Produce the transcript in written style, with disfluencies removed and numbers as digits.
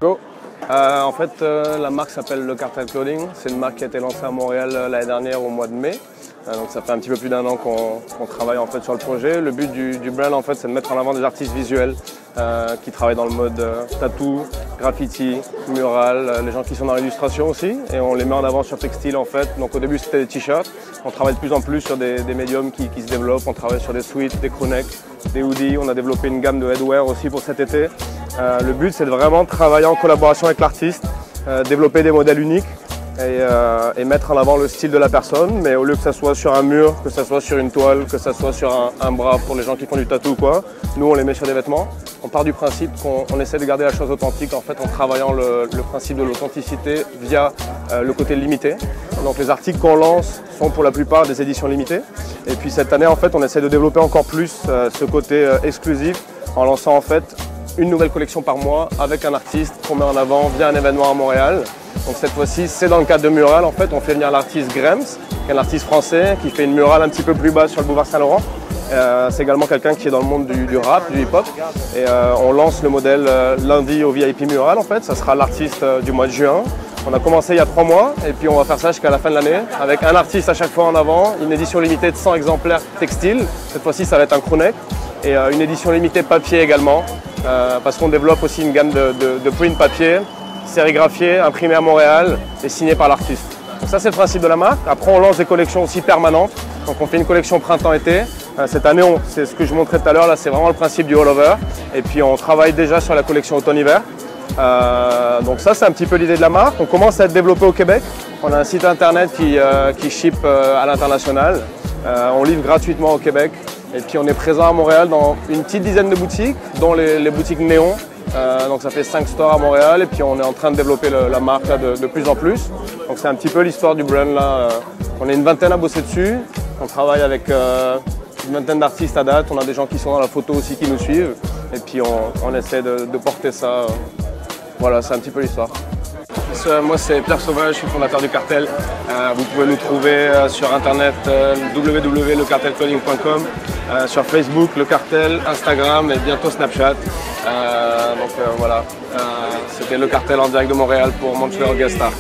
Go. En fait, la marque s'appelle Le Cartel Clothing. C'est une marque qui a été lancée à Montréal l'année dernière au mois de mai. Donc ça fait un petit peu plus d'1 an qu'on travaille en fait sur le projet. Le but du brand en fait, c'est de mettre en avant des artistes visuels qui travaillent dans le mode tattoo, graffiti, mural, les gens qui sont dans l'illustration aussi. Et on les met en avant sur textile en fait. Donc au début c'était des t-shirts. On travaille de plus en plus sur des médiums qui se développent. On travaille sur des sweats, des crewnecks, des hoodies. On a développé une gamme de headwear aussi pour cet été. Le but c'est de vraiment travailler en collaboration avec l'artiste, développer des modèles uniques et mettre en avant le style de la personne, mais au lieu que ça soit sur un mur, que ça soit sur une toile, que ça soit sur un bras pour les gens qui font du tatou ou quoi, nous on les met sur des vêtements. On part du principe qu'on essaie de garder la chose authentique en fait en travaillant le principe de l'authenticité via le côté limité. Donc les articles qu'on lance sont pour la plupart des éditions limitées. Et puis cette année en fait on essaie de développer encore plus ce côté exclusif en lançant en fait une nouvelle collection par mois avec un artiste qu'on met en avant via un événement à Montréal. Donc cette fois-ci, c'est dans le cadre de mural. En fait, on fait venir l'artiste Grems, qui est un artiste français, qui fait une murale un petit peu plus bas sur le boulevard Saint-Laurent. C'est également quelqu'un qui est dans le monde du rap, du hip-hop. Et on lance le modèle lundi au VIP Mural. En fait, ça sera l'artiste du mois de juin. On a commencé il y a 3 mois et puis on va faire ça jusqu'à la fin de l'année avec un artiste à chaque fois en avant, une édition limitée de 100 exemplaires textiles. Cette fois-ci, ça va être un crewneck et une édition limitée papier également. Parce qu'on développe aussi une gamme de print papier, sérigraphié, imprimé à Montréal et signé par l'artiste. Donc ça c'est le principe de la marque. Après on lance des collections aussi permanentes. Donc on fait une collection printemps-été. Cette année, c'est ce que je montrais tout à l'heure, là c'est vraiment le principe du all-over. Et puis on travaille déjà sur la collection automne-hiver. Donc ça c'est un petit peu l'idée de la marque. On commence à être développé au Québec. On a un site internet qui ship à l'international. On livre gratuitement au Québec. Et puis on est présent à Montréal dans une petite dizaine de boutiques, dont les boutiques Néon. Donc ça fait 5 stores à Montréal et puis on est en train de développer la marque là, de plus en plus. Donc c'est un petit peu l'histoire du brand là. On est une vingtaine à bosser dessus. On travaille avec une vingtaine d'artistes à date. On a des gens qui sont dans la photo aussi qui nous suivent. Et puis on essaie de porter ça. Voilà, c'est un petit peu l'histoire. Moi c'est Pierre Sauvage, je suis fondateur du Cartel. Vous pouvez nous trouver sur internet www.lecartelclothing.com, sur Facebook, Le Cartel, Instagram et bientôt Snapchat. Voilà, c'était Le Cartel en direct de Montréal pour Montreal Guest Star.